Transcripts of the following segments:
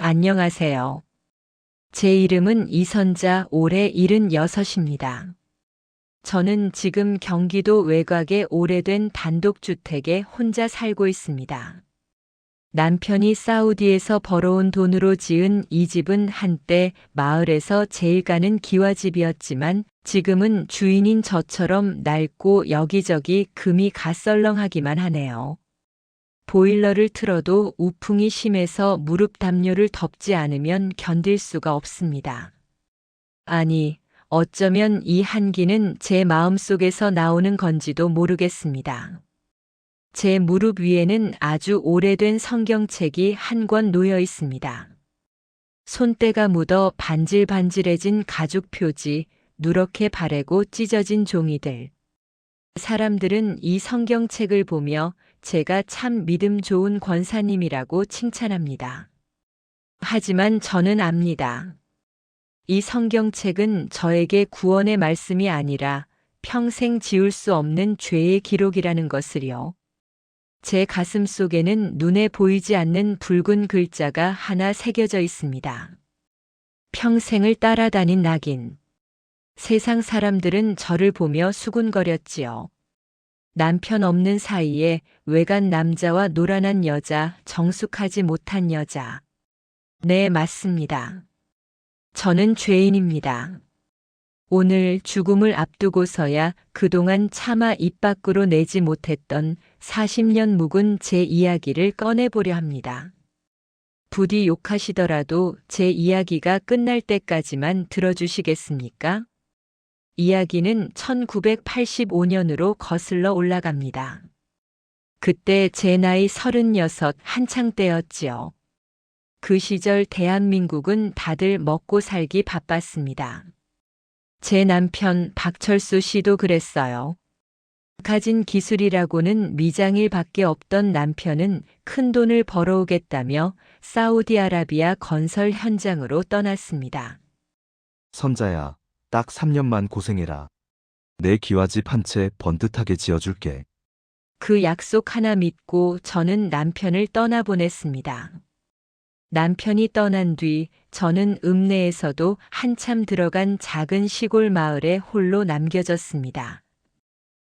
안녕하세요. 제 이름은 이선자, 올해 76입니다. 저는 지금 경기도 외곽의 오래된 단독주택에 혼자 살고 있습니다. 남편이 사우디에서 벌어온 돈으로 지은 이 집은 한때 마을에서 제일 가는 기와집이었지만 지금은 주인인 저처럼 낡고 여기저기 금이 가썰렁하기만 하네요. 보일러를 틀어도 우풍이 심해서 무릎 담요를 덮지 않으면 견딜 수가 없습니다. 아니, 어쩌면 이 한기는 제 마음속에서 나오는 건지도 모르겠습니다. 제 무릎 위에는 아주 오래된 성경책이 한 권 놓여 있습니다. 손때가 묻어 반질반질해진 가죽 표지, 누렇게 바래고 찢어진 종이들. 사람들은 이 성경책을 보며 제가 참 믿음 좋은 권사님이라고 칭찬합니다. 하지만 저는 압니다. 이 성경책은 저에게 구원의 말씀이 아니라 평생 지울 수 없는 죄의 기록이라는 것을요. 제 가슴 속에는 눈에 보이지 않는 붉은 글자가 하나 새겨져 있습니다. 평생을 따라다닌 낙인. 세상 사람들은 저를 보며 수군거렸지요. 남편 없는 사이에 외간 남자와 노란한 여자, 정숙하지 못한 여자. 네, 맞습니다. 저는 죄인입니다. 오늘 죽음을 앞두고서야 그동안 차마 입 밖으로 내지 못했던 40년 묵은 제 이야기를 꺼내보려 합니다. 부디 욕하시더라도 제 이야기가 끝날 때까지만 들어주시겠습니까? 이야기는 1985년으로 거슬러 올라갑니다. 그때 제 나이 36 한창 때였지요. 그 시절 대한민국은 다들 먹고 살기 바빴습니다. 제 남편 박철수 씨도 그랬어요. 가진 기술이라고는 미장일밖에 없던 남편은 큰 돈을 벌어오겠다며 사우디아라비아 건설 현장으로 떠났습니다. 선자야, 딱 3년만 고생해라. 내 기와집 한 채 번듯하게 지어줄게. 그 약속 하나 믿고 저는 남편을 떠나보냈습니다. 남편이 떠난 뒤 저는 읍내에서도 한참 들어간 작은 시골 마을에 홀로 남겨졌습니다.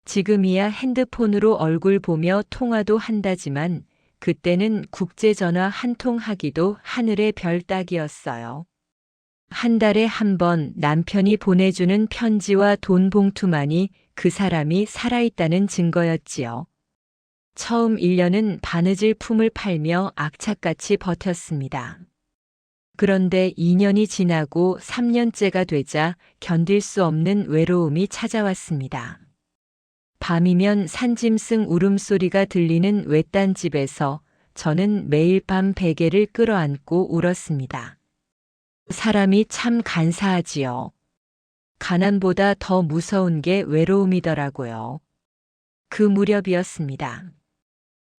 지금이야 핸드폰으로 얼굴 보며 통화도 한다지만 그때는 국제전화 한 통 하기도 하늘의 별 따기였어요. 한 달에 한 번 남편이 보내주는 편지와 돈 봉투만이 그 사람이 살아있다는 증거였지요. 처음 1년은 바느질 품을 팔며 악착같이 버텼습니다. 그런데 2년이 지나고 3년째가 되자 견딜 수 없는 외로움이 찾아왔습니다. 밤이면 산짐승 울음소리가 들리는 외딴 집에서 저는 매일 밤 베개를 끌어안고 울었습니다. 사람이 참 간사하지요. 가난보다 더 무서운 게 외로움이더라고요. 그 무렵이었습니다.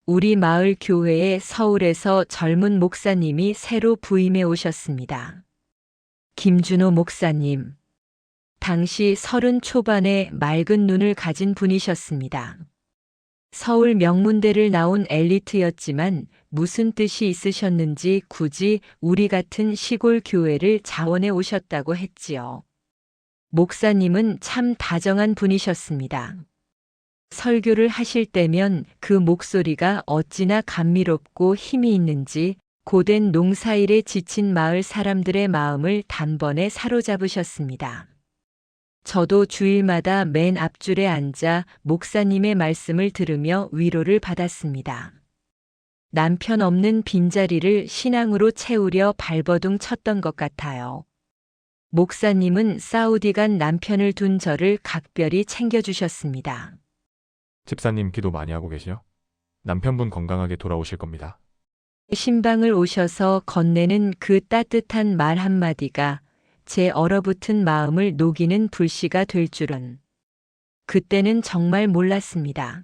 우리 마을 교회에 서울에서 젊은 목사님이 새로 부임해 오셨습니다. 김준호 목사님. 당시 30 초반의 맑은 눈을 가진 분이셨습니다. 서울 명문대를 나온 엘리트였지만 무슨 뜻이 있으셨는지 굳이 우리 같은 시골 교회를 자원해 오셨다고 했지요. 목사님은 참 다정한 분이셨습니다. 설교를 하실 때면 그 목소리가 어찌나 감미롭고 힘이 있는지 고된 농사일에 지친 마을 사람들의 마음을 단번에 사로잡으셨습니다. 저도 주일마다 맨 앞줄에 앉아 목사님의 말씀을 들으며 위로를 받았습니다. 남편 없는 빈자리를 신앙으로 채우려 발버둥 쳤던 것 같아요. 목사님은 사우디 간 남편을 둔 저를 각별히 챙겨주셨습니다. 집사님 기도 많이 하고 계시죠? 남편분 건강하게 돌아오실 겁니다. 신방을 오셔서 건네는 그 따뜻한 말 한마디가 제 얼어붙은 마음을 녹이는 불씨가 될 줄은. 그때는 정말 몰랐습니다.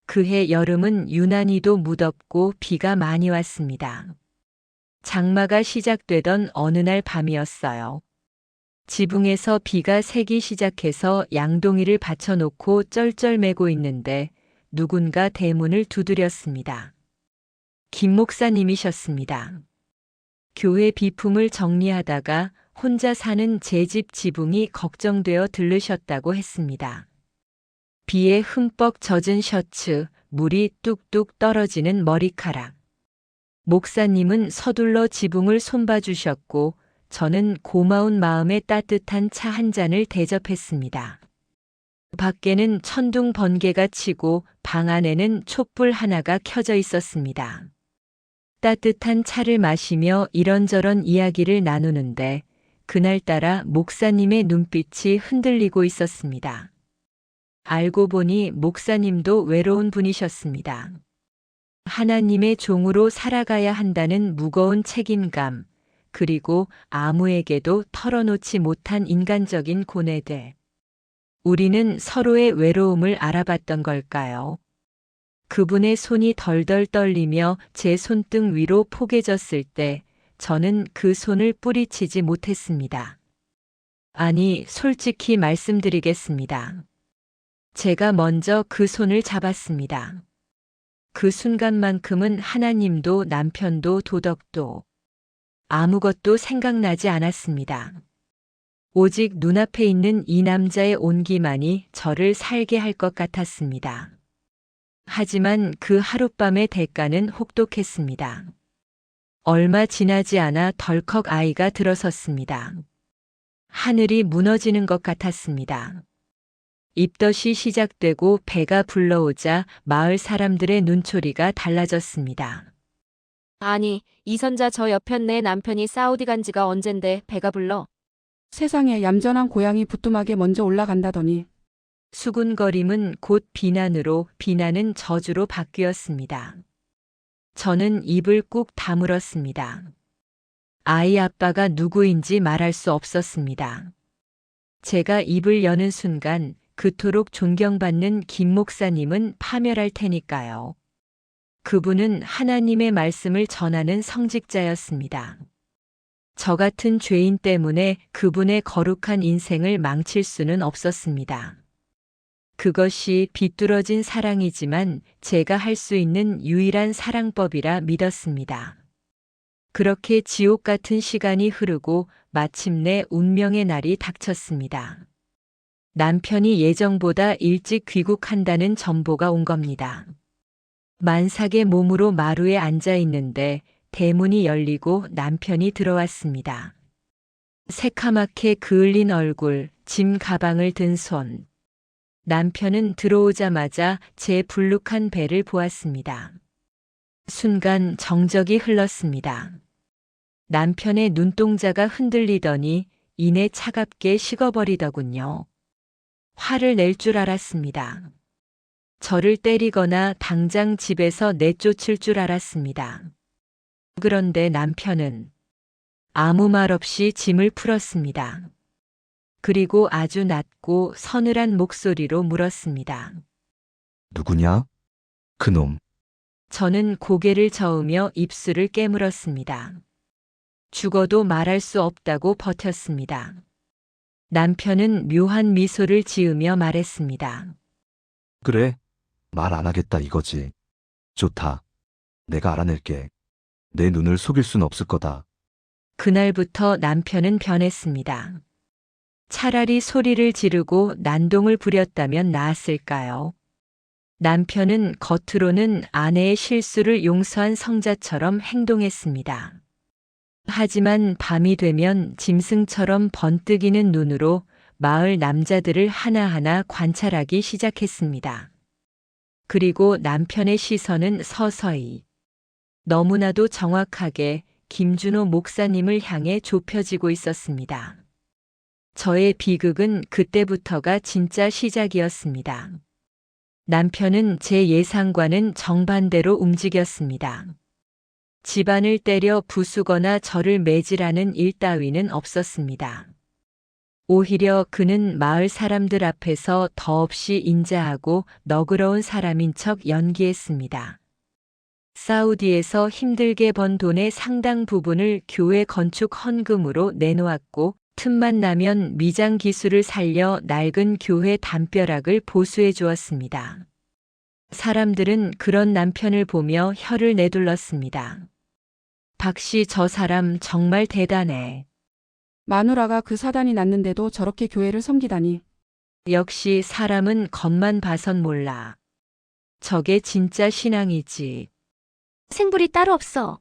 그해 여름은 유난히도 무덥고 비가 많이 왔습니다. 장마가 시작되던 어느 날 밤이었어요. 지붕에서 비가 새기 시작해서 양동이를 받쳐놓고 쩔쩔매고 있는데 누군가 대문을 두드렸습니다. 김 목사님이셨습니다. 교회 비품을 정리하다가 혼자 사는 제 집 지붕이 걱정되어 들르셨다고 했습니다. 비에 흠뻑 젖은 셔츠, 물이 뚝뚝 떨어지는 머리카락. 목사님은 서둘러 지붕을 손봐주셨고 저는 고마운 마음에 따뜻한 차 한 잔을 대접했습니다. 밖에는 천둥 번개가 치고 방 안에는 촛불 하나가 켜져 있었습니다. 따뜻한 차를 마시며 이런저런 이야기를 나누는데 그날따라 목사님의 눈빛이 흔들리고 있었습니다. 알고 보니 목사님도 외로운 분이셨습니다. 하나님의 종으로 살아가야 한다는 무거운 책임감, 그리고 아무에게도 털어놓지 못한 인간적인 고뇌들. 우리는 서로의 외로움을 알아봤던 걸까요? 그분의 손이 덜덜 떨리며 제 손등 위로 포개졌을 때 저는 그 손을 뿌리치지 못했습니다. 아니, 솔직히 말씀드리겠습니다. 제가 먼저 그 손을 잡았습니다. 그 순간만큼은 하나님도 남편도 도덕도 아무것도 생각나지 않았습니다. 오직 눈앞에 있는 이 남자의 온기만이 저를 살게 할 것 같았습니다. 하지만 그 하룻밤의 대가는 혹독했습니다. 얼마 지나지 않아 덜컥 아이가 들어섰습니다. 하늘이 무너지는 것 같았습니다. 입덧이 시작되고 배가 불러오자 마을 사람들의 눈초리가 달라졌습니다. 아니, 이선자 저 옆엔 내 남편이 사우디 간 지가 언젠데 배가 불러? 세상에 얌전한 고양이 부뚜막에 먼저 올라간다더니 수군거림은 곧 비난으로, 비난은 저주로 바뀌었습니다. 저는 입을 꾹 다물었습니다. 아이 아빠가 누구인지 말할 수 없었습니다. 제가 입을 여는 순간 그토록 존경받는 김 목사님은 파멸할 테니까요. 그분은 하나님의 말씀을 전하는 성직자였습니다. 저 같은 죄인 때문에 그분의 거룩한 인생을 망칠 수는 없었습니다. 그것이 비뚤어진 사랑이지만 제가 할 수 있는 유일한 사랑법이라 믿었습니다. 그렇게 지옥 같은 시간이 흐르고 마침내 운명의 날이 닥쳤습니다. 남편이 예정보다 일찍 귀국한다는 전보가 온 겁니다. 만삭의 몸으로 마루에 앉아 있는데 대문이 열리고 남편이 들어왔습니다. 새카맣게 그을린 얼굴, 짐 가방을 든 손. 남편은 들어오자마자 제 불룩한 배를 보았습니다. 순간 정적이 흘렀습니다. 남편의 눈동자가 흔들리더니 이내 차갑게 식어버리더군요. 화를 낼 줄 알았습니다. 저를 때리거나 당장 집에서 내쫓을 줄 알았습니다. 그런데 남편은 아무 말 없이 짐을 풀었습니다. 그리고 아주 낮고 서늘한 목소리로 물었습니다. 누구냐? 그놈. 저는 고개를 저으며 입술을 깨물었습니다. 죽어도 말할 수 없다고 버텼습니다. 남편은 묘한 미소를 지으며 말했습니다. 그래, 말 안 하겠다 이거지. 좋다. 내가 알아낼게. 내 눈을 속일 순 없을 거다. 그날부터 남편은 변했습니다. 차라리 소리를 지르고 난동을 부렸다면 나았을까요? 남편은 겉으로는 아내의 실수를 용서한 성자처럼 행동했습니다. 하지만 밤이 되면 짐승처럼 번뜩이는 눈으로 마을 남자들을 하나하나 관찰하기 시작했습니다. 그리고 남편의 시선은 서서히, 너무나도 정확하게 김준호 목사님을 향해 좁혀지고 있었습니다. 저의 비극은 그때부터가 진짜 시작이었습니다. 남편은 제 예상과는 정반대로 움직였습니다. 집안을 때려 부수거나 저를 매질하는 일 따위는 없었습니다. 오히려 그는 마을 사람들 앞에서 더없이 인자하고 너그러운 사람인 척 연기했습니다. 사우디에서 힘들게 번 돈의 상당 부분을 교회 건축 헌금으로 내놓았고 틈만 나면 미장 기술을 살려 낡은 교회 담벼락을 보수해 주었습니다. 사람들은 그런 남편을 보며 혀를 내둘렀습니다. 박씨 저 사람 정말 대단해. 마누라가 그 사단이 났는데도 저렇게 교회를 섬기다니. 역시 사람은 겉만 봐선 몰라. 저게 진짜 신앙이지. 생불이 따로 없어.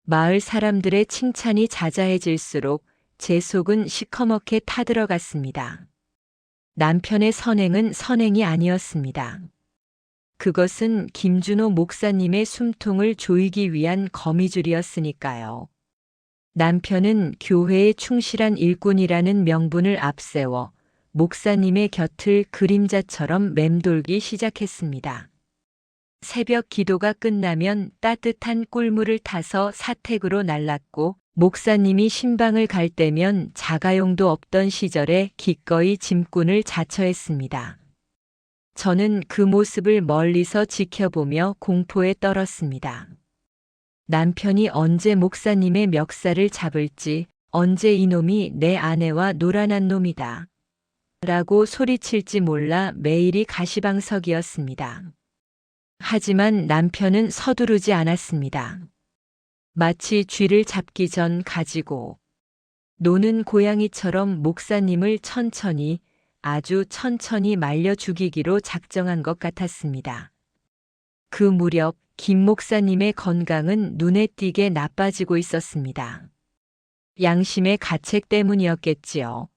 마을 사람들의 칭찬이 자자해질수록 제 속은 시커멓게 타들어갔습니다. 남편의 선행은 선행이 아니었습니다. 그것은 김준호 목사님의 숨통을 조이기 위한 거미줄이었으니까요. 남편은 교회에 충실한 일꾼이라는 명분을 앞세워 목사님의 곁을 그림자처럼 맴돌기 시작했습니다. 새벽 기도가 끝나면 따뜻한 꿀물을 타서 사택으로 날랐고 목사님이 신방을 갈 때면 자가용도 없던 시절에 기꺼이 짐꾼을 자처했습니다. 저는 그 모습을 멀리서 지켜보며 공포에 떨었습니다. 남편이 언제 목사님의 멱살을 잡을지, 언제 이놈이 내 아내와 노란한 놈이다 라고 소리칠지 몰라 매일이 가시방석이었습니다. 하지만 남편은 서두르지 않았습니다. 마치 쥐를 잡기 전 가지고 노는 고양이처럼 목사님을 천천히, 아주 천천히 말려 죽이기로 작정한 것 같았습니다. 그 무렵 김 목사님의 건강은 눈에 띄게 나빠지고 있었습니다. 양심의 가책 때문이었겠지요.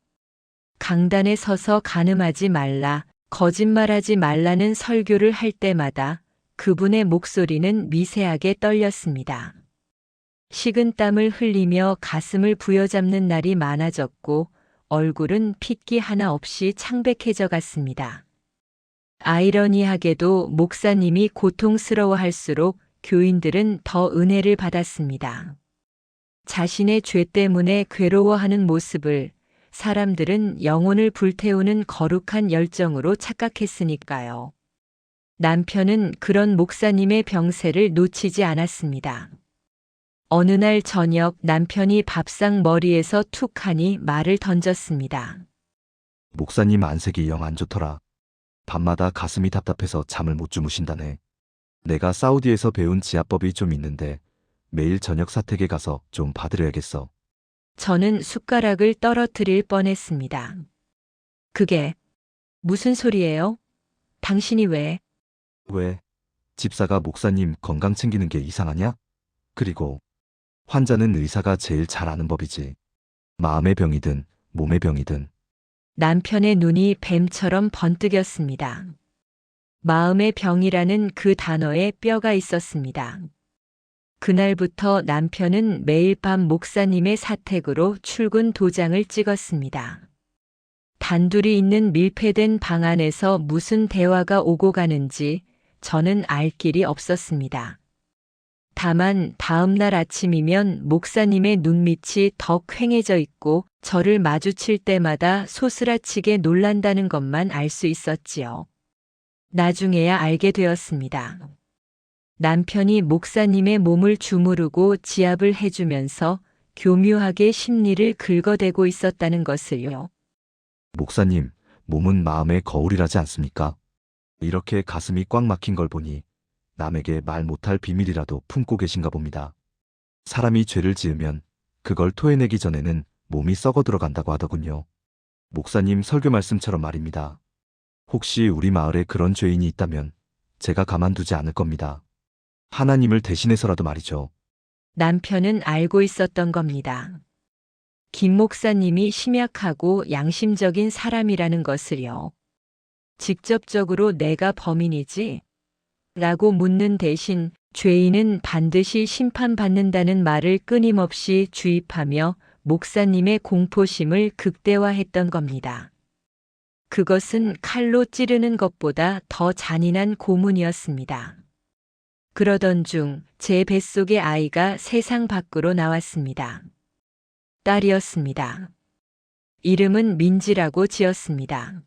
강단에 서서 간음하지 말라, 거짓말하지 말라는 설교를 할 때마다 그분의 목소리는 미세하게 떨렸습니다. 식은땀을 흘리며 가슴을 부여잡는 날이 많아졌고 얼굴은 핏기 하나 없이 창백해져 갔습니다. 아이러니하게도 목사님이 고통스러워할수록 교인들은 더 은혜를 받았습니다. 자신의 죄 때문에 괴로워하는 모습을 사람들은 영혼을 불태우는 거룩한 열정으로 착각했으니까요. 남편은 그런 목사님의 병세를 놓치지 않았습니다. 어느 날 저녁 남편이 밥상 머리에서 툭 하니 말을 던졌습니다. 목사님 안색이 영 안 좋더라. 밤마다 가슴이 답답해서 잠을 못 주무신다네. 내가 사우디에서 배운 지압법이 좀 있는데 매일 저녁 사택에 가서 좀 봐드려야겠어. 저는 숟가락을 떨어뜨릴 뻔했습니다. 그게 무슨 소리예요? 당신이 왜? 왜? 집사가 목사님 건강 챙기는 게 이상하냐? 그리고 환자는 의사가 제일 잘 아는 법이지. 마음의 병이든 몸의 병이든. 남편의 눈이 뱀처럼 번뜩였습니다. 마음의 병이라는 그 단어에 뼈가 있었습니다. 그날부터 남편은 매일 밤 목사님의 사택으로 출근 도장을 찍었습니다. 단둘이 있는 밀폐된 방 안에서 무슨 대화가 오고 가는지 저는 알 길이 없었습니다. 다만 다음 날 아침이면 목사님의 눈밑이 더 퀭해져 있고 저를 마주칠 때마다 소스라치게 놀란다는 것만 알 수 있었지요. 나중에야 알게 되었습니다. 남편이 목사님의 몸을 주무르고 지압을 해주면서 교묘하게 심리를 긁어대고 있었다는 것을요. 목사님, 몸은 마음의 거울이라지 않습니까? 이렇게 가슴이 꽉 막힌 걸 보니 남에게 말 못할 비밀이라도 품고 계신가 봅니다. 사람이 죄를 지으면 그걸 토해내기 전에는 몸이 썩어 들어간다고 하더군요. 목사님 설교 말씀처럼 말입니다. 혹시 우리 마을에 그런 죄인이 있다면 제가 가만두지 않을 겁니다. 하나님을 대신해서라도 말이죠. 남편은 알고 있었던 겁니다. 김 목사님이 심약하고 양심적인 사람이라는 것을요. 직접적으로 내가 범인이지? 라고 묻는 대신 죄인은 반드시 심판받는다는 말을 끊임없이 주입하며 목사님의 공포심을 극대화했던 겁니다. 그것은 칼로 찌르는 것보다 더 잔인한 고문이었습니다. 그러던 중 제 뱃속의 아이가 세상 밖으로 나왔습니다. 딸이었습니다. 이름은 민지라고 지었습니다.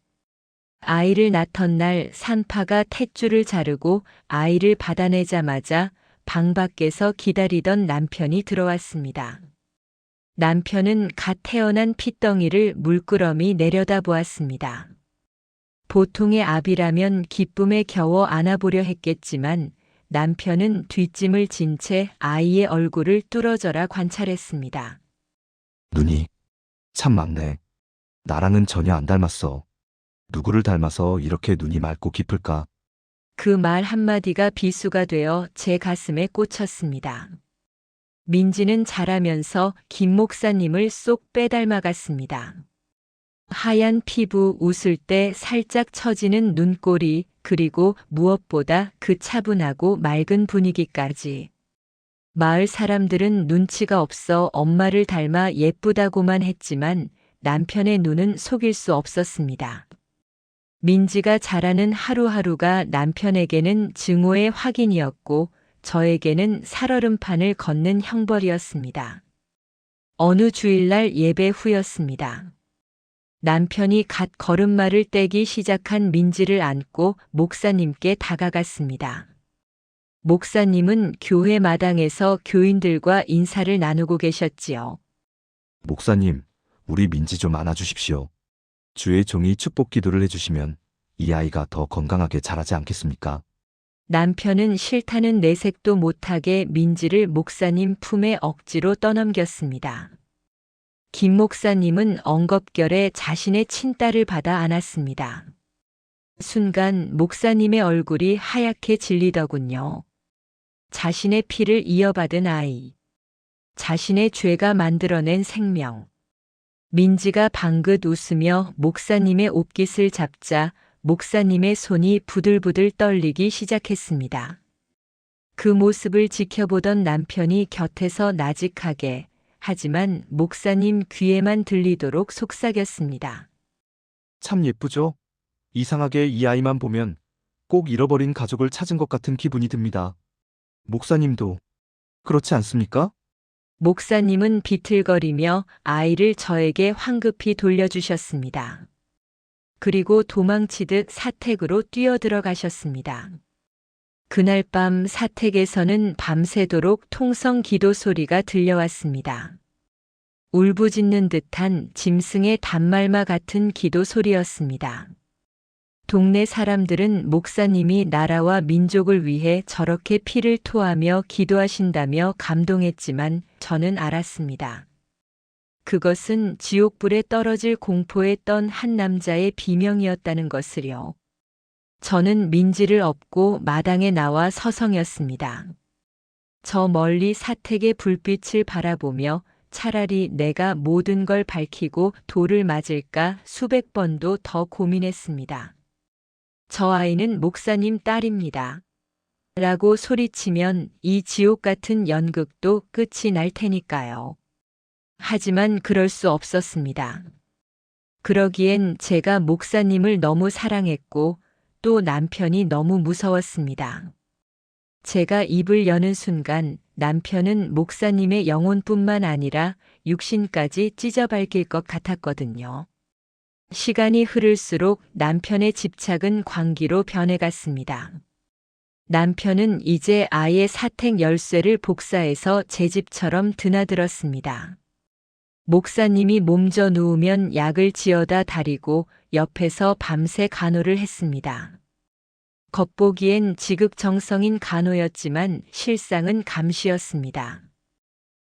아이를 낳던 날 산파가 탯줄을 자르고 아이를 받아내자마자 방 밖에서 기다리던 남편이 들어왔습니다. 남편은 갓 태어난 핏덩이를 물끄러미 내려다보았습니다. 보통의 아비라면 기쁨에 겨워 안아보려 했겠지만 남편은 뒷짐을 진 채 아이의 얼굴을 뚫어져라 관찰했습니다. 눈이 참 막네. 나랑은 전혀 안 닮았어. 누구를 닮아서 이렇게 눈이 맑고 깊을까? 그 말 한마디가 비수가 되어 제 가슴에 꽂혔습니다. 민지는 자라면서 김 목사님을 쏙 빼닮아갔습니다. 하얀 피부, 웃을 때 살짝 처지는 눈꼬리, 그리고 무엇보다 그 차분하고 맑은 분위기까지. 마을 사람들은 눈치가 없어 엄마를 닮아 예쁘다고만 했지만 남편의 눈은 속일 수 없었습니다. 민지가 자라는 하루하루가 남편에게는 증오의 확인이었고 저에게는 살얼음판을 걷는 형벌이었습니다. 어느 주일날 예배 후였습니다. 남편이 갓 걸음마를 떼기 시작한 민지를 안고 목사님께 다가갔습니다. 목사님은 교회 마당에서 교인들과 인사를 나누고 계셨지요. 목사님, 우리 민지 좀 안아주십시오. 주의 종이 축복 기도를 해주시면 이 아이가 더 건강하게 자라지 않겠습니까? 남편은 싫다는 내색도 못하게 민지를 목사님 품에 억지로 떠넘겼습니다. 김 목사님은 엉겁결에 자신의 친딸을 받아 안았습니다. 순간 목사님의 얼굴이 하얗게 질리더군요. 자신의 피를 이어받은 아이. 자신의 죄가 만들어낸 생명. 민지가 방긋 웃으며 목사님의 옷깃을 잡자 목사님의 손이 부들부들 떨리기 시작했습니다. 그 모습을 지켜보던 남편이 곁에서 나직하게, 하지만 목사님 귀에만 들리도록 속삭였습니다. 참 예쁘죠? 이상하게 이 아이만 보면 꼭 잃어버린 가족을 찾은 것 같은 기분이 듭니다. 목사님도 그렇지 않습니까? 목사님은 비틀거리며 아이를 저에게 황급히 돌려주셨습니다. 그리고 도망치듯 사택으로 뛰어들어가셨습니다. 그날 밤 사택에서는 밤새도록 통성 기도 소리가 들려왔습니다. 울부짖는 듯한 짐승의 단말마 같은 기도 소리였습니다. 동네 사람들은 목사님이 나라와 민족을 위해 저렇게 피를 토하며 기도하신다며 감동했지만 저는 알았습니다. 그것은 지옥불에 떨어질 공포에 떤 한 남자의 비명이었다는 것을요. 저는 민지를 업고 마당에 나와 서성였습니다. 저 멀리 사택의 불빛을 바라보며 차라리 내가 모든 걸 밝히고 돌을 맞을까 수백 번도 더 고민했습니다. 저 아이는 목사님 딸입니다. 라고 소리치면 이 지옥 같은 연극도 끝이 날 테니까요. 하지만 그럴 수 없었습니다. 그러기엔 제가 목사님을 너무 사랑했고 또 남편이 너무 무서웠습니다. 제가 입을 여는 순간 남편은 목사님의 영혼뿐만 아니라 육신까지 찢어밟힐 것 같았거든요. 시간이 흐를수록 남편의 집착은 광기로 변해갔습니다. 남편은 이제 아예 사택 열쇠를 복사해서 제 집처럼 드나들었습니다. 목사님이 몸져 누우면 약을 지어다 다리고 옆에서 밤새 간호를 했습니다. 겉보기엔 지극정성인 간호였지만 실상은 감시였습니다.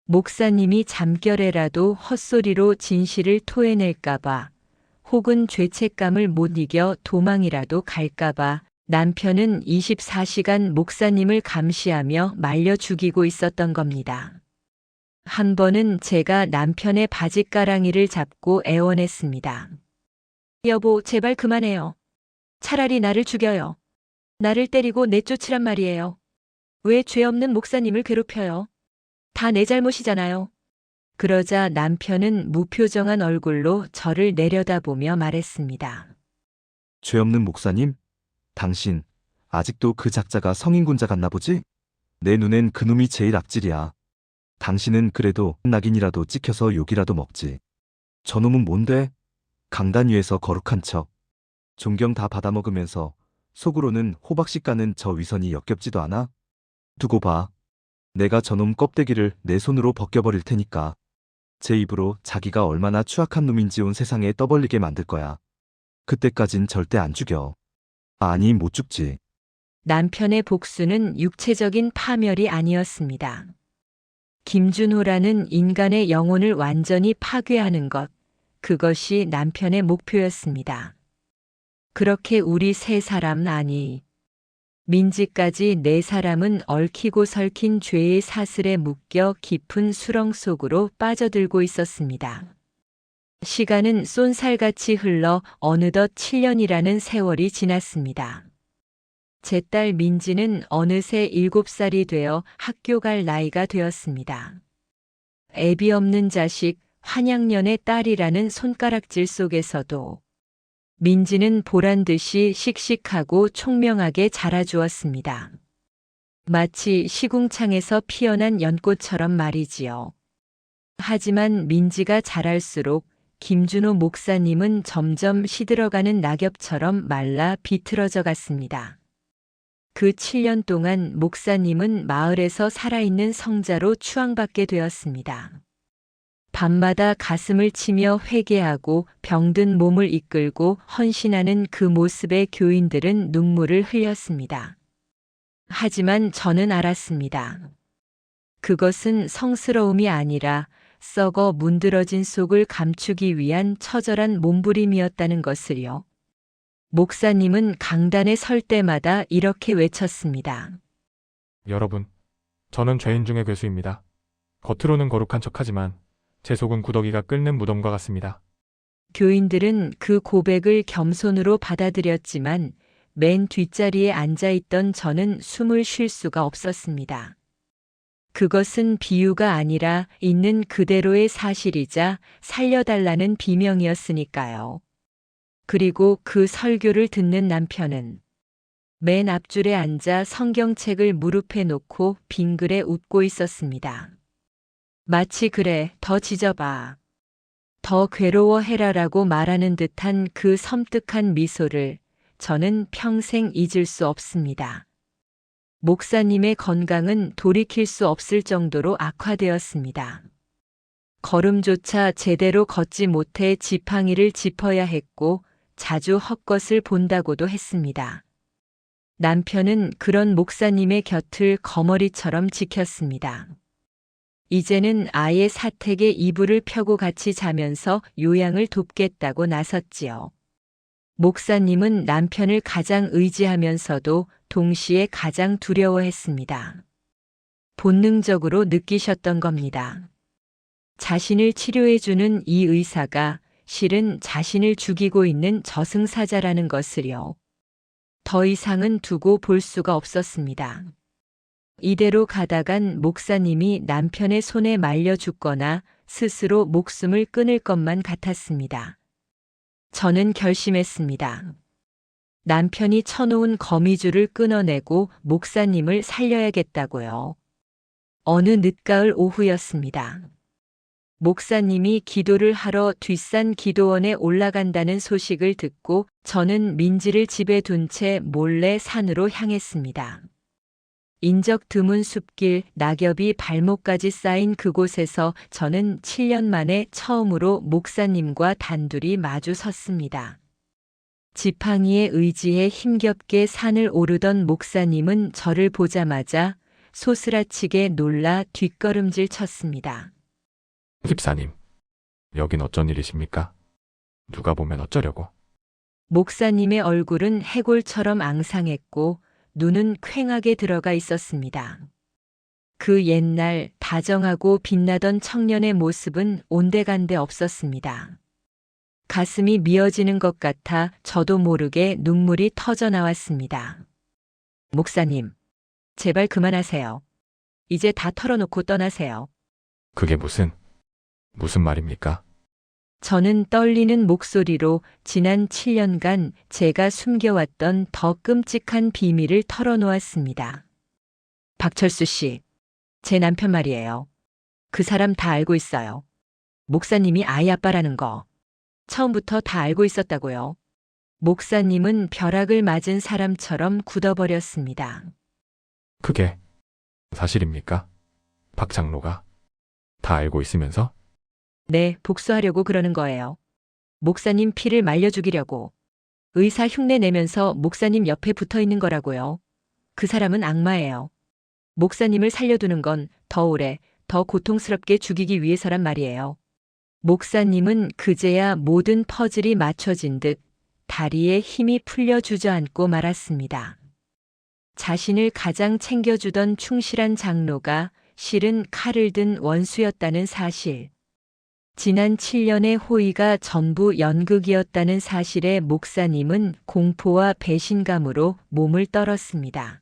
목사님이 잠결에라도 헛소리로 진실을 토해낼까봐 혹은 죄책감을 못 이겨 도망이라도 갈까봐 남편은 24시간 목사님을 감시하며 말려 죽이고 있었던 겁니다. 한 번은 제가 남편의 바짓가랑이를 잡고 애원했습니다. 여보, 제발 그만해요. 차라리 나를 죽여요. 나를 때리고 내쫓으란 말이에요. 왜 죄 없는 목사님을 괴롭혀요? 다 내 잘못이잖아요. 그러자 남편은 무표정한 얼굴로 저를 내려다보며 말했습니다. 죄 없는 목사님? 당신 아직도 그 작자가 성인군자 같나 보지? 내 눈엔 그놈이 제일 악질이야. 당신은 그래도 낙인이라도 찍혀서 욕이라도 먹지. 저놈은 뭔데? 강단 위에서 거룩한 척. 존경 다 받아먹으면서 속으로는 호박씨 까는 저 위선이 역겹지도 않아? 두고 봐. 내가 저놈 껍데기를 내 손으로 벗겨버릴 테니까. 제 입으로 자기가 얼마나 추악한 놈인지 온 세상에 떠벌리게 만들 거야. 그때까진 절대 안 죽여. 아니, 못 죽지. 남편의 복수는 육체적인 파멸이 아니었습니다. 김준호라는 인간의 영혼을 완전히 파괴하는 것, 그것이 남편의 목표였습니다. 그렇게 우리 세 사람 아니, 민지까지 네 사람은 얽히고 설킨 죄의 사슬에 묶여 깊은 수렁 속으로 빠져들고 있었습니다. 시간은 쏜살같이 흘러 어느덧 7년이라는 세월이 지났습니다. 제 딸 민지는 어느새 7살이 되어 학교 갈 나이가 되었습니다. 애비 없는 자식, 환양년의 딸이라는 손가락질 속에서도 민지는 보란듯이 씩씩하고 총명하게 자라주었습니다. 마치 시궁창에서 피어난 연꽃처럼 말이지요. 하지만 민지가 자랄수록 김준호 목사님은 점점 시들어가는 낙엽처럼 말라 비틀어져 갔습니다. 그 7년 동안 목사님은 마을에서 살아있는 성자로 추앙받게 되었습니다. 밤마다 가슴을 치며 회개하고 병든 몸을 이끌고 헌신하는 그 모습에 교인들은 눈물을 흘렸습니다. 하지만 저는 알았습니다. 그것은 성스러움이 아니라 썩어 문드러진 속을 감추기 위한 처절한 몸부림이었다는 것을요. 목사님은 강단에 설 때마다 이렇게 외쳤습니다. 여러분, 저는 죄인 중의 괴수입니다. 겉으로는 거룩한 척하지만 제 속은 구더기가 끓는 무덤과 같습니다. 교인들은 그 고백을 겸손으로 받아들였지만 맨 뒷자리에 앉아있던 저는 숨을 쉴 수가 없었습니다. 그것은 비유가 아니라 있는 그대로의 사실이자 살려달라는 비명이었으니까요. 그리고 그 설교를 듣는 남편은 맨 앞줄에 앉아 성경책을 무릎에 놓고 빙그레 웃고 있었습니다. 마치 그래, 더 지져봐. 더 괴로워해라라고 말하는 듯한 그 섬뜩한 미소를 저는 평생 잊을 수 없습니다. 목사님의 건강은 돌이킬 수 없을 정도로 악화되었습니다. 걸음조차 제대로 걷지 못해 지팡이를 짚어야 했고 자주 헛것을 본다고도 했습니다. 남편은 그런 목사님의 곁을 거머리처럼 지켰습니다. 이제는 아예 사택에 이불을 펴고 같이 자면서 요양을 돕겠다고 나섰지요. 목사님은 남편을 가장 의지하면서도 동시에 가장 두려워했습니다. 본능적으로 느끼셨던 겁니다. 자신을 치료해주는 이 의사가 실은 자신을 죽이고 있는 저승사자라는 것을요. 더 이상은 두고 볼 수가 없었습니다. 이대로 가다간 목사님이 남편의 손에 말려 죽거나 스스로 목숨을 끊을 것만 같았습니다. 저는 결심했습니다. 남편이 쳐놓은 거미줄을 끊어내고 목사님을 살려야겠다고요. 어느 늦가을 오후였습니다. 목사님이 기도를 하러 뒷산 기도원에 올라간다는 소식을 듣고 저는 민지를 집에 둔 채 몰래 산으로 향했습니다. 인적 드문 숲길, 낙엽이 발목까지 쌓인 그곳에서 저는 7년 만에 처음으로 목사님과 단둘이 마주 섰습니다. 지팡이에 의지해 힘겹게 산을 오르던 목사님은 저를 보자마자 소스라치게 놀라 뒷걸음질 쳤습니다. 집사님, 여긴 어쩐 일이십니까? 누가 보면 어쩌려고? 목사님의 얼굴은 해골처럼 앙상했고 눈은 퀭하게 들어가 있었습니다. 그 옛날 다정하고 빛나던 청년의 모습은 온데간데 없었습니다. 가슴이 미어지는 것 같아 저도 모르게 눈물이 터져 나왔습니다. 목사님, 제발 그만하세요. 이제 다 털어놓고 떠나세요. 그게 무슨 말입니까? 저는 떨리는 목소리로 지난 7년간 제가 숨겨왔던 더 끔찍한 비밀을 털어놓았습니다. 박철수 씨, 제 남편 말이에요. 그 사람 다 알고 있어요. 목사님이 아이 아빠라는 거. 처음부터 다 알고 있었다고요. 목사님은 벼락을 맞은 사람처럼 굳어버렸습니다. 그게 사실입니까? 박 장로가 다 알고 있으면서? 네, 복수하려고 그러는 거예요. 목사님 피를 말려 죽이려고. 의사 흉내 내면서 목사님 옆에 붙어 있는 거라고요. 그 사람은 악마예요. 목사님을 살려두는 건 더 오래, 더 고통스럽게 죽이기 위해서란 말이에요. 목사님은 그제야 모든 퍼즐이 맞춰진 듯 다리에 힘이 풀려 주저앉고 말았습니다. 자신을 가장 챙겨주던 충실한 장로가 실은 칼을 든 원수였다는 사실. 지난 7년의 호의가 전부 연극이었다는 사실에 목사님은 공포와 배신감으로 몸을 떨었습니다.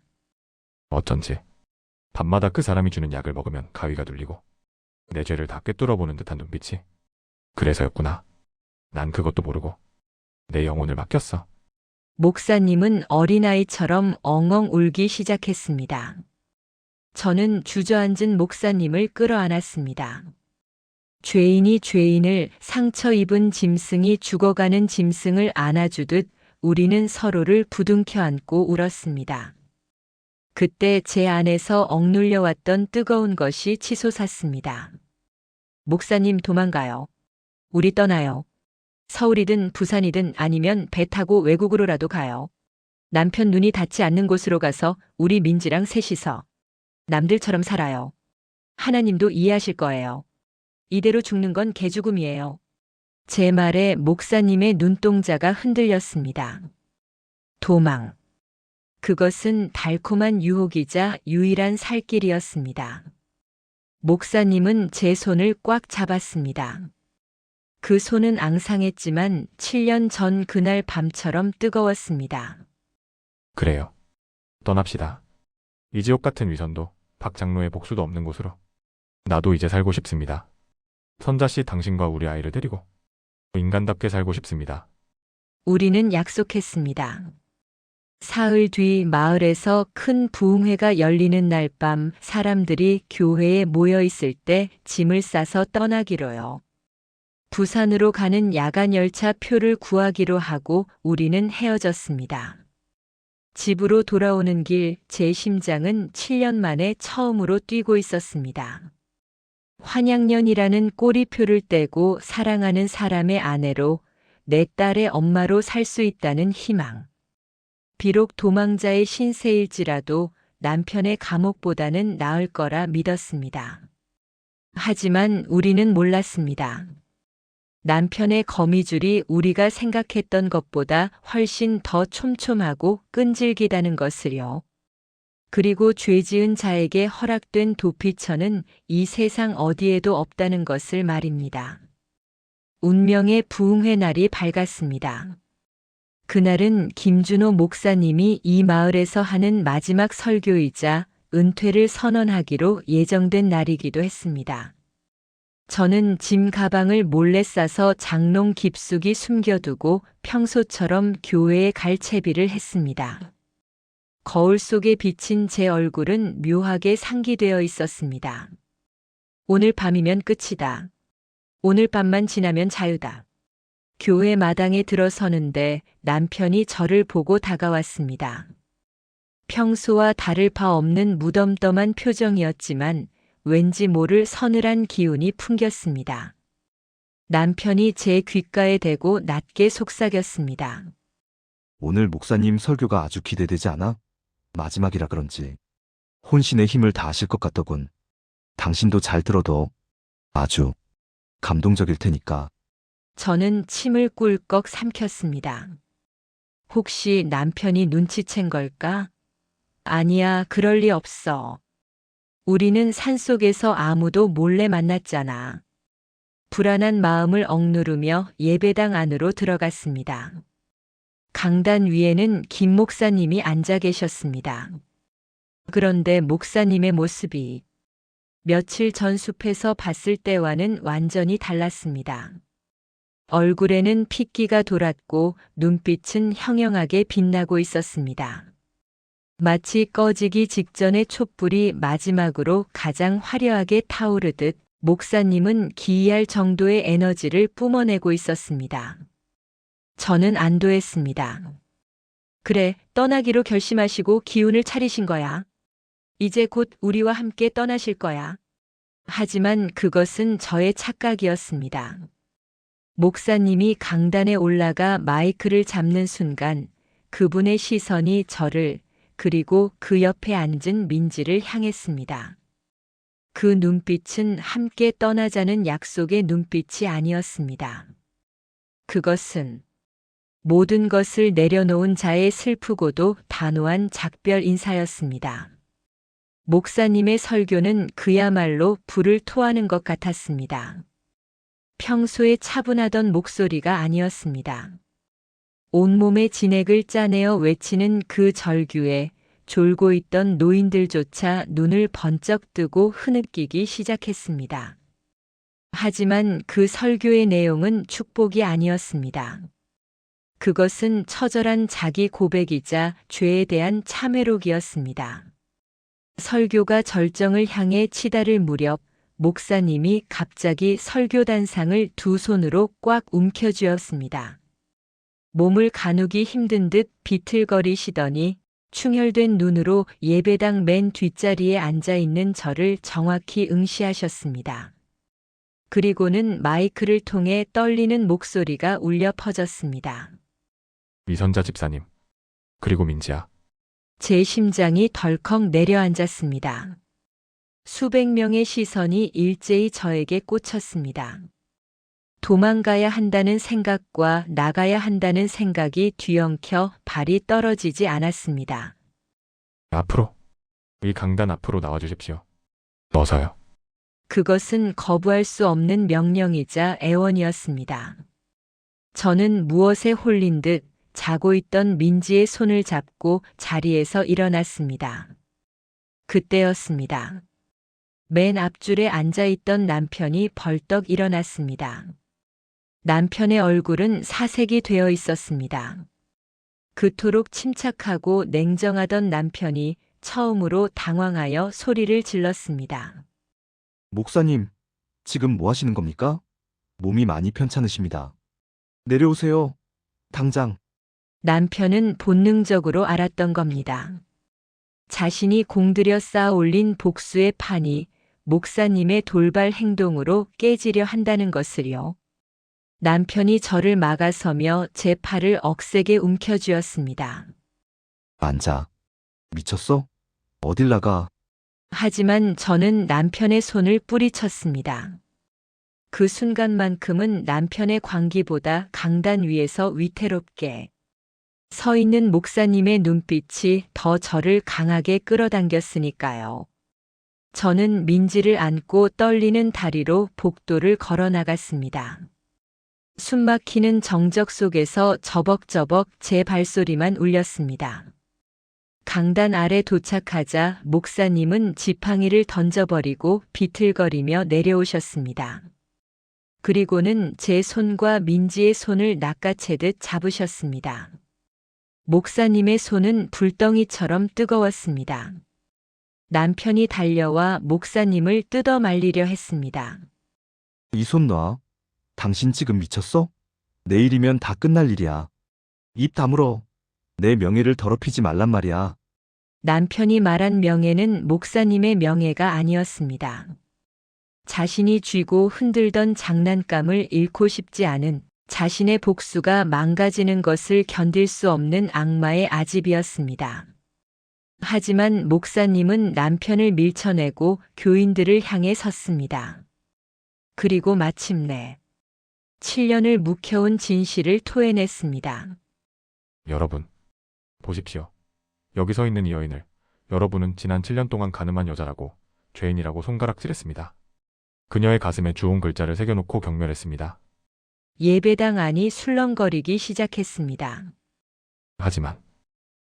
어쩐지 밤마다 그 사람이 주는 약을 먹으면 가위가 눌리고 내 죄를 다 꿰뚫어보는 듯한 눈빛이. 그래서였구나. 난 그것도 모르고 내 영혼을 맡겼어. 목사님은 어린아이처럼 엉엉 울기 시작했습니다. 저는 주저앉은 목사님을 끌어안았습니다. 죄인이 죄인을, 상처 입은 짐승이 죽어가는 짐승을 안아주듯 우리는 서로를 부둥켜 안고 울었습니다. 그때 제 안에서 억눌려 왔던 뜨거운 것이 치솟았습니다. 목사님 도망가요. 우리 떠나요. 서울이든 부산이든 아니면 배 타고 외국으로라도 가요. 남편 눈이 닿지 않는 곳으로 가서 우리 민지랑 셋이서 남들처럼 살아요. 하나님도 이해하실 거예요. 이대로 죽는 건 개죽음이에요. 제 말에 목사님의 눈동자가 흔들렸습니다. 도망. 그것은 달콤한 유혹이자 유일한 살 길이었습니다. 목사님은 제 손을 꽉 잡았습니다. 그 손은 앙상했지만 7년 전 그날 밤처럼 뜨거웠습니다. 그래요. 떠납시다. 이 지옥 같은 위선도 박 장로의 복수도 없는 곳으로. 나도 이제 살고 싶습니다. 선자씨 당신과 우리 아이를 데리고 인간답게 살고 싶습니다. 우리는 약속했습니다. 사흘 뒤 마을에서 큰 부흥회가 열리는 날 밤 사람들이 교회에 모여 있을 때 짐을 싸서 떠나기로요. 부산으로 가는 야간 열차 표를 구하기로 하고 우리는 헤어졌습니다. 집으로 돌아오는 길 제 심장은 7년 만에 처음으로 뛰고 있었습니다. 환양년이라는 꼬리표를 떼고 사랑하는 사람의 아내로 내 딸의 엄마로 살 수 있다는 희망. 비록 도망자의 신세일지라도 남편의 감옥보다는 나을 거라 믿었습니다. 하지만 우리는 몰랐습니다. 남편의 거미줄이 우리가 생각했던 것보다 훨씬 더 촘촘하고 끈질기다는 것을요. 그리고 죄 지은 자에게 허락된 도피처는 이 세상 어디에도 없다는 것을 말입니다. 운명의 부흥회 날이 밝았습니다. 그날은 김준호 목사님이 이 마을에서 하는 마지막 설교이자 은퇴를 선언하기로 예정된 날이기도 했습니다. 저는 짐 가방을 몰래 싸서 장롱 깊숙이 숨겨두고 평소처럼 교회에 갈 채비를 했습니다. 거울 속에 비친 제 얼굴은 묘하게 상기되어 있었습니다. 오늘 밤이면 끝이다. 오늘 밤만 지나면 자유다. 교회 마당에 들어서는데 남편이 저를 보고 다가왔습니다. 평소와 다를 바 없는 무덤덤한 표정이었지만 왠지 모를 서늘한 기운이 풍겼습니다. 남편이 제 귓가에 대고 낮게 속삭였습니다. 오늘 목사님 설교가 아주 기대되지 않아? 마지막이라 그런지 혼신의 힘을 다하실 것 같더군. 당신도 잘 들어도 아주 감동적일 테니까. 저는 침을 꿀꺽 삼켰습니다. 혹시 남편이 눈치챈 걸까? 아니야, 그럴 리 없어. 우리는 산속에서 아무도 몰래 만났잖아. 불안한 마음을 억누르며 예배당 안으로 들어갔습니다. 강단 위에는 김 목사님이 앉아 계셨습니다. 그런데 목사님의 모습이 며칠 전 숲에서 봤을 때와는 완전히 달랐습니다. 얼굴에는 핏기가 돌았고 눈빛은 형형하게 빛나고 있었습니다. 마치 꺼지기 직전의 촛불이 마지막으로 가장 화려하게 타오르듯 목사님은 기이할 정도의 에너지를 뿜어내고 있었습니다. 저는 안도했습니다. 그래, 떠나기로 결심하시고 기운을 차리신 거야. 이제 곧 우리와 함께 떠나실 거야. 하지만 그것은 저의 착각이었습니다. 목사님이 강단에 올라가 마이크를 잡는 순간 그분의 시선이 저를, 그리고 그 옆에 앉은 민지를 향했습니다. 그 눈빛은 함께 떠나자는 약속의 눈빛이 아니었습니다. 그것은 모든 것을 내려놓은 자의 슬프고도 단호한 작별 인사였습니다. 목사님의 설교는 그야말로 불을 토하는 것 같았습니다. 평소에 차분하던 목소리가 아니었습니다. 온몸에 진액을 짜내어 외치는 그 절규에 졸고 있던 노인들조차 눈을 번쩍 뜨고 흐느끼기 시작했습니다. 하지만 그 설교의 내용은 축복이 아니었습니다. 그것은 처절한 자기 고백이자 죄에 대한 참회록이었습니다. 설교가 절정을 향해 치달을 무렵 목사님이 갑자기 설교단상을 두 손으로 꽉 움켜쥐었습니다. 몸을 가누기 힘든 듯 비틀거리시더니 충혈된 눈으로 예배당 맨 뒷자리에 앉아 있는 저를 정확히 응시하셨습니다. 그리고는 마이크를 통해 떨리는 목소리가 울려 퍼졌습니다. 이선자 집사님. 그리고 민지야. 제 심장이 덜컥 내려앉았습니다. 수백 명의 시선이 일제히 저에게 꽂혔습니다. 도망가야 한다는 생각과 나가야 한다는 생각이 뒤엉켜 발이 떨어지지 않았습니다. 앞으로. 이 강단 앞으로 나와주십시오. 어서요. 그것은 거부할 수 없는 명령이자 애원이었습니다. 저는 무엇에 홀린 듯 자고 있던 민지의 손을 잡고 자리에서 일어났습니다. 그때였습니다. 맨 앞줄에 앉아있던 남편이 벌떡 일어났습니다. 남편의 얼굴은 사색이 되어 있었습니다. 그토록 침착하고 냉정하던 남편이 처음으로 당황하여 소리를 질렀습니다. 목사님, 지금 뭐 하시는 겁니까? 몸이 많이 편찮으십니다. 내려오세요. 당장. 남편은 본능적으로 알았던 겁니다. 자신이 공들여 쌓아 올린 복수의 판이 목사님의 돌발 행동으로 깨지려 한다는 것을요. 남편이 저를 막아서며 제 팔을 억세게 움켜쥐었습니다. 앉아. 미쳤어? 어딜 나가? 하지만 저는 남편의 손을 뿌리쳤습니다. 그 순간만큼은 남편의 광기보다 강단 위에서 위태롭게 서 있는 목사님의 눈빛이 더 저를 강하게 끌어당겼으니까요. 저는 민지를 안고 떨리는 다리로 복도를 걸어 나갔습니다. 숨막히는 정적 속에서 저벅저벅 제 발소리만 울렸습니다. 강단 아래 도착하자 목사님은 지팡이를 던져버리고 비틀거리며 내려오셨습니다. 그리고는 제 손과 민지의 손을 낚아채듯 잡으셨습니다. 목사님의 손은 불덩이처럼 뜨거웠습니다. 남편이 달려와 목사님을 뜯어 말리려 했습니다. 이 손 놔. 당신 지금 미쳤어? 내일이면 다 끝날 일이야. 입 다물어. 내 명예를 더럽히지 말란 말이야. 남편이 말한 명예는 목사님의 명예가 아니었습니다. 자신이 쥐고 흔들던 장난감을 잃고 싶지 않은 자신의 복수가 망가지는 것을 견딜 수 없는 악마의 아집이었습니다. 하지만 목사님은 남편을 밀쳐내고 교인들을 향해 섰습니다. 그리고 마침내 7년을 묵혀온 진실을 토해냈습니다. 여러분. 보십시오. 여기 서 있는 이 여인을 여러분은 지난 7년 동안 가늠한 여자라고 죄인이라고 손가락질했습니다. 그녀의 가슴에 주홍 글자를 새겨놓고 경멸했습니다. 예배당 안이 술렁거리기 시작했습니다. 하지만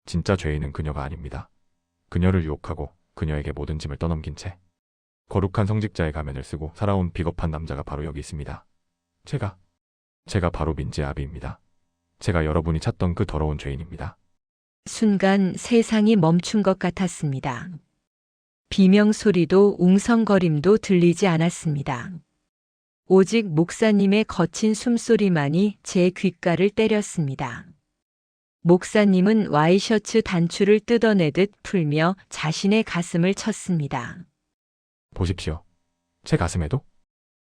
진짜 죄인은 그녀가 아닙니다. 그녀를 유혹하고 그녀에게 모든 짐을 떠넘긴 채 거룩한 성직자의 가면을 쓰고 살아온 비겁한 남자가 바로 여기 있습니다. 제가 바로 민지의 아비입니다. 제가 여러분이 찾던 그 더러운 죄인입니다. 순간 세상이 멈춘 것 같았습니다. 비명소리도 웅성거림도 들리지 않았습니다. 오직 목사님의 거친 숨소리만이 제 귓가를 때렸습니다. 목사님은 와이셔츠 단추를 뜯어내듯 풀며 자신의 가슴을 쳤습니다. 보십시오. 제 가슴에도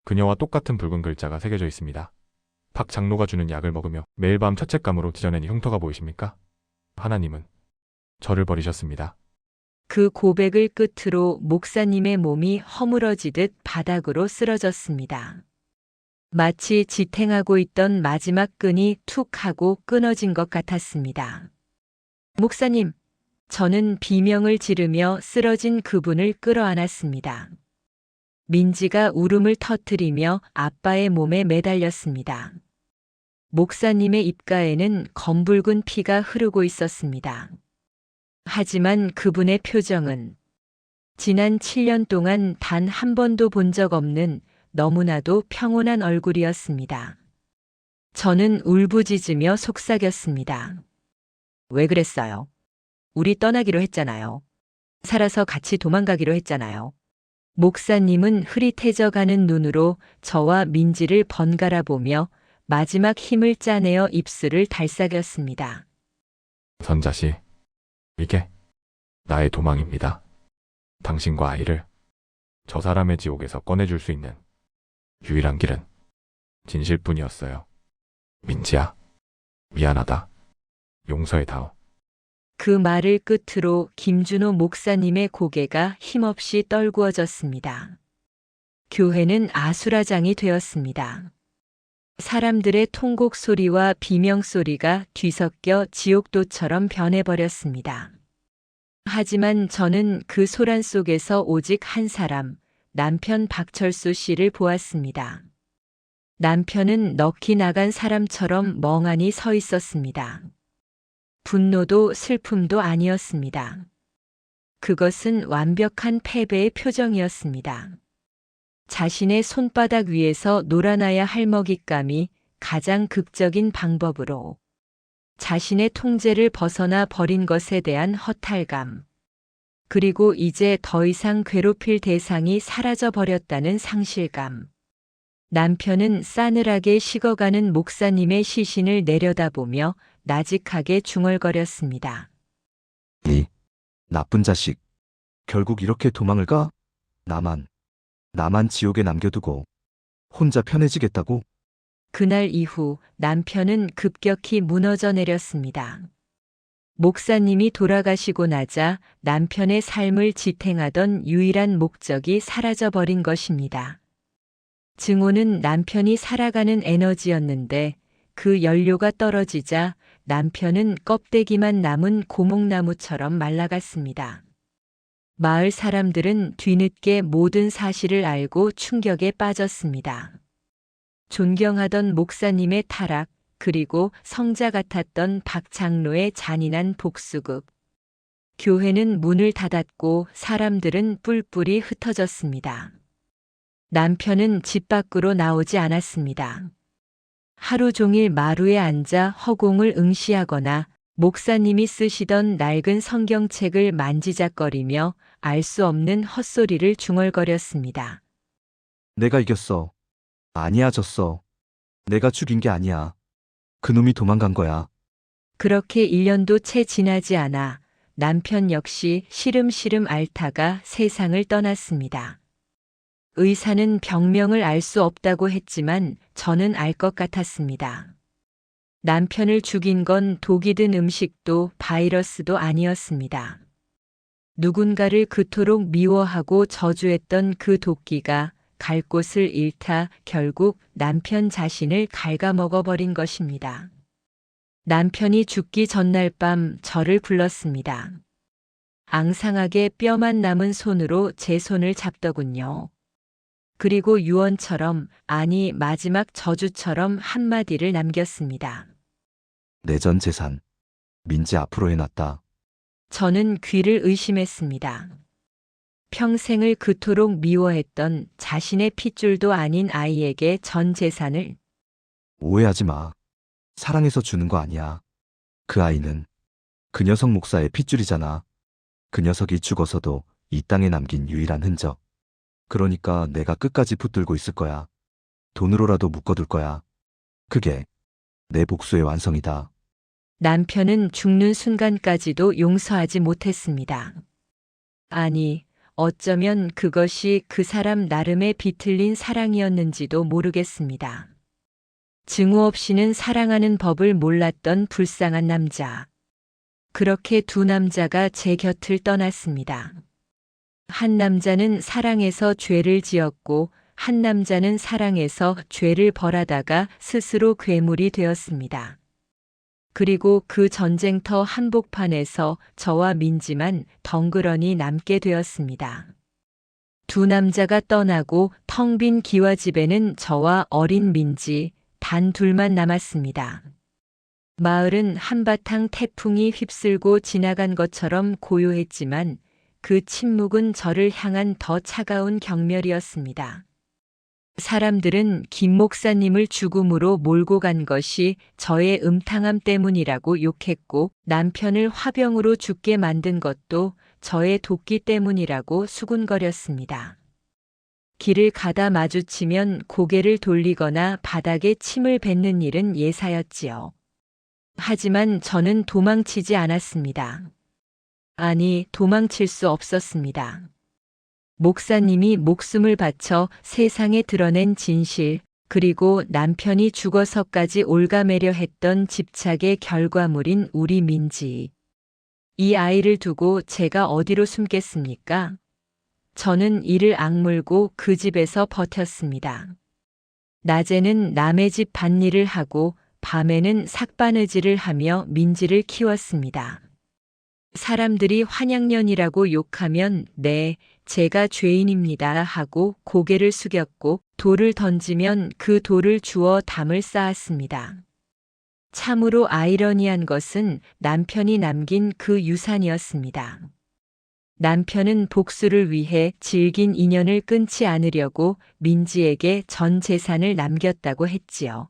그녀와 똑같은 붉은 글자가 새겨져 있습니다. 박 장로가 주는 약을 먹으며 매일 밤 죄책감으로 찢어낸 이 흉터가 보이십니까? 하나님은 저를 버리셨습니다. 그 고백을 끝으로 목사님의 몸이 허물어지듯 바닥으로 쓰러졌습니다. 마치 지탱하고 있던 마지막 끈이 툭 하고 끊어진 것 같았습니다. 목사님, 저는 비명을 지르며 쓰러진 그분을 끌어안았습니다. 민지가 울음을 터뜨리며 아빠의 몸에 매달렸습니다. 목사님의 입가에는 검붉은 피가 흐르고 있었습니다. 하지만 그분의 표정은 지난 7년 동안 단 한 번도 본 적 없는 너무나도 평온한 얼굴이었습니다. 저는 울부짖으며 속삭였습니다. 왜 그랬어요? 우리 떠나기로 했잖아요. 살아서 같이 도망가기로 했잖아요. 목사님은 흐릿해져가는 눈으로 저와 민지를 번갈아 보며 마지막 힘을 짜내어 입술을 달싹였습니다. 선자씨, 이게 나의 도망입니다. 당신과 아이를 저 사람의 지옥에서 꺼내줄 수 있는 유일한 길은 진실뿐이었어요. 민지야, 미안하다. 용서해다오. 그 말을 끝으로 김준호 목사님의 고개가 힘없이 떨구어졌습니다. 교회는 아수라장이 되었습니다. 사람들의 통곡 소리와 비명 소리가 뒤섞여 지옥도처럼 변해버렸습니다. 하지만 저는 그 소란 속에서 오직 한 사람, 남편 박철수 씨를 보았습니다. 남편은 넋이 나간 사람처럼 멍하니 서 있었습니다. 분노도 슬픔도 아니었습니다. 그것은 완벽한 패배의 표정이었습니다. 자신의 손바닥 위에서 놀아나야 할 먹잇감이 가장 극적인 방법으로 자신의 통제를 벗어나 버린 것에 대한 허탈감, 그리고 이제 더 이상 괴롭힐 대상이 사라져 버렸다는 상실감. 남편은 싸늘하게 식어가는 목사님의 시신을 내려다보며 나직하게 중얼거렸습니다. 이 나쁜 자식. 결국 이렇게 도망을 가? 나만 지옥에 남겨두고 혼자 편해지겠다고? 그날 이후 남편은 급격히 무너져 내렸습니다. 목사님이 돌아가시고 나자 남편의 삶을 지탱하던 유일한 목적이 사라져버린 것입니다. 증오는 남편이 살아가는 에너지였는데 그 연료가 떨어지자 남편은 껍데기만 남은 고목나무처럼 말라갔습니다. 마을 사람들은 뒤늦게 모든 사실을 알고 충격에 빠졌습니다. 존경하던 목사님의 타락, 그리고 성자 같았던 박 장로의 잔인한 복수극. 교회는 문을 닫았고 사람들은 뿔뿔이 흩어졌습니다. 남편은 집 밖으로 나오지 않았습니다. 하루 종일 마루에 앉아 허공을 응시하거나 목사님이 쓰시던 낡은 성경책을 만지작거리며 알 수 없는 헛소리를 중얼거렸습니다. 내가 이겼어. 아니야, 졌어. 내가 죽인 게 아니야. 그놈이 도망간 거야. 그렇게 1년도 채 지나지 않아 남편 역시 시름시름 앓다가 세상을 떠났습니다. 의사는 병명을 알 수 없다고 했지만 저는 알 것 같았습니다. 남편을 죽인 건 독이 든 음식도 바이러스도 아니었습니다. 누군가를 그토록 미워하고 저주했던 그 도끼가 갈 곳을 잃다 결국 남편 자신을 갉아먹어버린 것입니다. 남편이 죽기 전날 밤 저를 불렀습니다. 앙상하게 뼈만 남은 손으로 제 손을 잡더군요. 그리고 유언처럼, 아니 마지막 저주처럼 한마디를 남겼습니다. 내 전 재산. 민지 앞으로 해놨다. 저는 귀를 의심했습니다. 평생을 그토록 미워했던 자신의 핏줄도 아닌 아이에게 전 재산을. 오해하지 마. 사랑해서 주는 거 아니야. 그 아이는 그 녀석 목사의 핏줄이잖아. 그 녀석이 죽어서도 이 땅에 남긴 유일한 흔적. 그러니까 내가 끝까지 붙들고 있을 거야. 돈으로라도 묶어둘 거야. 그게 내 복수의 완성이다. 남편은 죽는 순간까지도 용서하지 못했습니다. 아니, 어쩌면 그것이 그 사람 나름의 비틀린 사랑이었는지도 모르겠습니다. 증오 없이는 사랑하는 법을 몰랐던 불쌍한 남자. 그렇게 두 남자가 제 곁을 떠났습니다. 한 남자는 사랑해서 죄를 지었고 한 남자는 사랑해서 죄를 벌하다가 스스로 괴물이 되었습니다. 그리고 그 전쟁터 한복판에서 저와 민지만 덩그러니 남게 되었습니다. 두 남자가 떠나고 텅 빈 기와집에는 저와 어린 민지 단 둘만 남았습니다. 마을은 한바탕 태풍이 휩쓸고 지나간 것처럼 고요했지만 그 침묵은 저를 향한 더 차가운 경멸이었습니다. 사람들은 김 목사님을 죽음으로 몰고 간 것이 저의 음탕함 때문이라고 욕했고 남편을 화병으로 죽게 만든 것도 저의 도끼 때문이라고 수군거렸습니다. 길을 가다 마주치면 고개를 돌리거나 바닥에 침을 뱉는 일은 예사였지요. 하지만 저는 도망치지 않았습니다. 아니, 도망칠 수 없었습니다. 목사님이 목숨을 바쳐 세상에 드러낸 진실, 그리고 남편이 죽어서까지 올가매려 했던 집착의 결과물인 우리 민지. 이 아이를 두고 제가 어디로 숨겠습니까? 저는 이를 악물고 그 집에서 버텼습니다. 낮에는 남의 집 밭일을 하고 밤에는 삭바느질을 하며 민지를 키웠습니다. 사람들이 환양년이라고 욕하면 네, 제가 죄인입니다 하고 고개를 숙였고 돌을 던지면 그 돌을 주워 담을 쌓았습니다. 참으로 아이러니한 것은 남편이 남긴 그 유산이었습니다. 남편은 복수를 위해 질긴 인연을 끊지 않으려고 민지에게 전 재산을 남겼다고 했지요.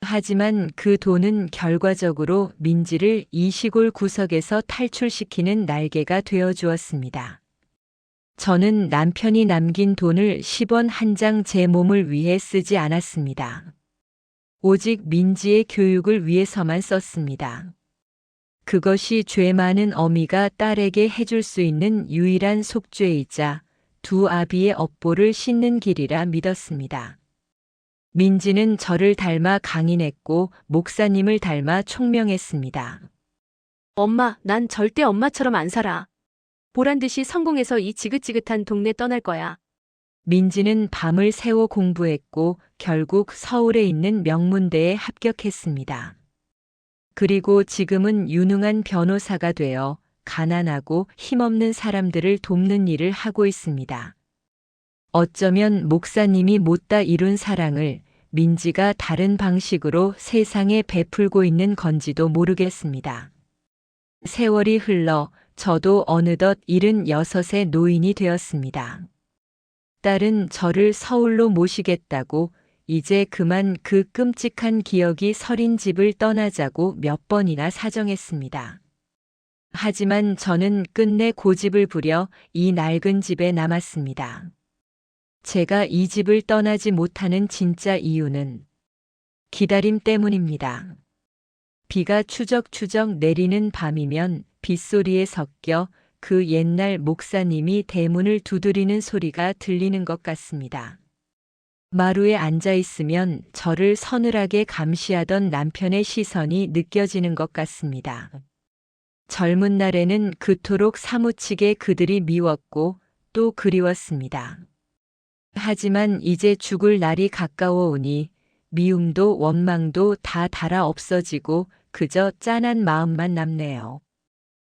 하지만 그 돈은 결과적으로 민지를 이 시골 구석에서 탈출시키는 날개가 되어 주었습니다. 저는 남편이 남긴 돈을 10원 한 장 제 몸을 위해 쓰지 않았습니다. 오직 민지의 교육을 위해서만 썼습니다. 그것이 죄 많은 어미가 딸에게 해줄 수 있는 유일한 속죄이자 두 아비의 업보를 씻는 길이라 믿었습니다. 민지는 저를 닮아 강인했고 목사님을 닮아 총명했습니다. 엄마, 난 절대 엄마처럼 안 살아. 보란 듯이 성공해서 이 지긋지긋한 동네 떠날 거야. 민지는 밤을 새워 공부했고 결국 서울에 있는 명문대에 합격했습니다. 그리고 지금은 유능한 변호사가 되어 가난하고 힘없는 사람들을 돕는 일을 하고 있습니다. 어쩌면 목사님이 못다 이룬 사랑을 민지가 다른 방식으로 세상에 베풀고 있는 건지도 모르겠습니다. 세월이 흘러 저도 어느덧 76의 노인이 되었습니다. 딸은 저를 서울로 모시겠다고 이제 그만 그 끔찍한 기억이 서린 집을 떠나자고 몇 번이나 사정했습니다. 하지만 저는 끝내 고집을 부려 이 낡은 집에 남았습니다. 제가 이 집을 떠나지 못하는 진짜 이유는 기다림 때문입니다. 비가 추적추적 내리는 밤이면 빗소리에 섞여 그 옛날 목사님이 대문을 두드리는 소리가 들리는 것 같습니다. 마루에 앉아 있으면 저를 서늘하게 감시하던 남편의 시선이 느껴지는 것 같습니다. 젊은 날에는 그토록 사무치게 그들이 미웠고 또 그리웠습니다. 하지만 이제 죽을 날이 가까워 오니 미움도 원망도 다 달아 없어지고 그저 짠한 마음만 남네요.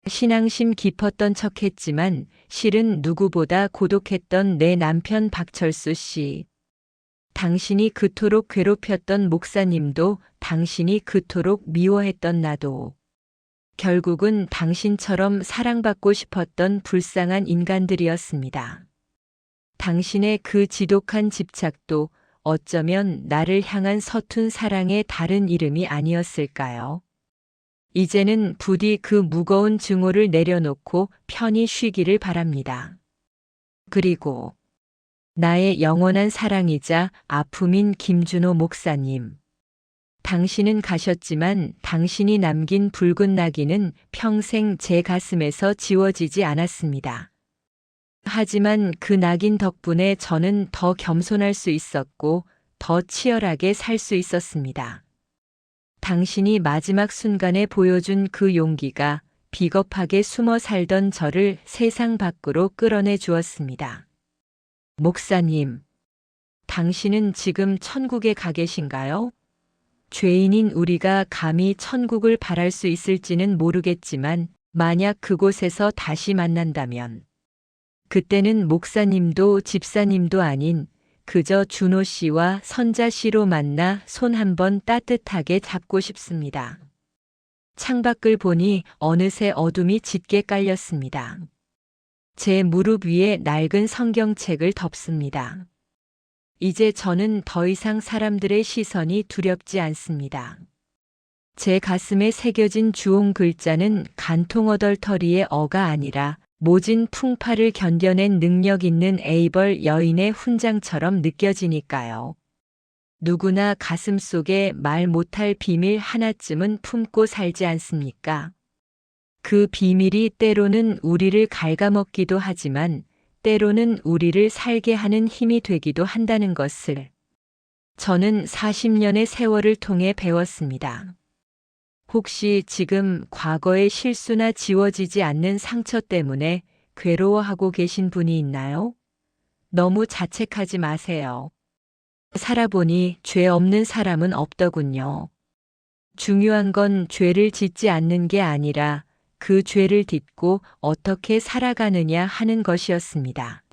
신앙심 깊었던 척했지만 실은 누구보다 고독했던 내 남편 박철수 씨. 당신이 그토록 괴롭혔던 목사님도 당신이 그토록 미워했던 나도. 결국은 당신처럼 사랑받고 싶었던 불쌍한 인간들이었습니다. 당신의 그 지독한 집착도 어쩌면 나를 향한 서툰 사랑의 다른 이름이 아니었을까요? 이제는 부디 그 무거운 증오를 내려놓고 편히 쉬기를 바랍니다. 그리고 나의 영원한 사랑이자 아픔인 김준호 목사님. 당신은 가셨지만 당신이 남긴 붉은 낙인은 평생 제 가슴에서 지워지지 않았습니다. 하지만 그 낙인 덕분에 저는 더 겸손할 수 있었고 더 치열하게 살 수 있었습니다. 당신이 마지막 순간에 보여준 그 용기가 비겁하게 숨어 살던 저를 세상 밖으로 끌어내 주었습니다. 목사님, 당신은 지금 천국에 가 계신가요? 죄인인 우리가 감히 천국을 바랄 수 있을지는 모르겠지만 만약 그곳에서 다시 만난다면 그때는 목사님도 집사님도 아닌 그저 준호 씨와 선자 씨로 만나 손 한번 따뜻하게 잡고 싶습니다. 창밖을 보니 어느새 어둠이 짙게 깔렸습니다. 제 무릎 위에 낡은 성경책을 덮습니다. 이제 저는 더 이상 사람들의 시선이 두렵지 않습니다. 제 가슴에 새겨진 주홍 글자는 간통어덜터리의 어가 아니라 모진 풍파를 견뎌낸 능력 있는 에이벌 여인의 훈장처럼 느껴지니까요. 누구나 가슴 속에 말 못할 비밀 하나쯤은 품고 살지 않습니까? 그 비밀이 때로는 우리를 갉아먹기도 하지만 때로는 우리를 살게 하는 힘이 되기도 한다는 것을 저는 40년의 세월을 통해 배웠습니다. 혹시 지금 과거의 실수나 지워지지 않는 상처 때문에 괴로워하고 계신 분이 있나요? 너무 자책하지 마세요. 살아보니 죄 없는 사람은 없더군요. 중요한 건 죄를 짓지 않는 게 아니라 그 죄를 딛고 어떻게 살아가느냐 하는 것이었습니다.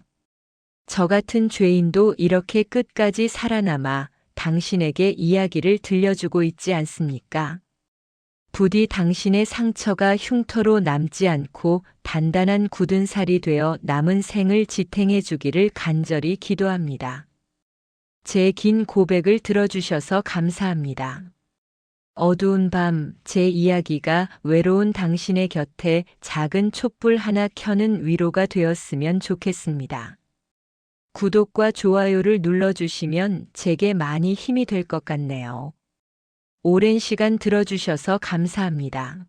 저 같은 죄인도 이렇게 끝까지 살아남아 당신에게 이야기를 들려주고 있지 않습니까? 부디 당신의 상처가 흉터로 남지 않고 단단한 굳은 살이 되어 남은 생을 지탱해 주기를 간절히 기도합니다. 제 긴 고백을 들어주셔서 감사합니다. 어두운 밤 제 이야기가 외로운 당신의 곁에 작은 촛불 하나 켜는 위로가 되었으면 좋겠습니다. 구독과 좋아요를 눌러주시면 제게 많이 힘이 될 것 같네요. 오랜 시간 들어주셔서 감사합니다.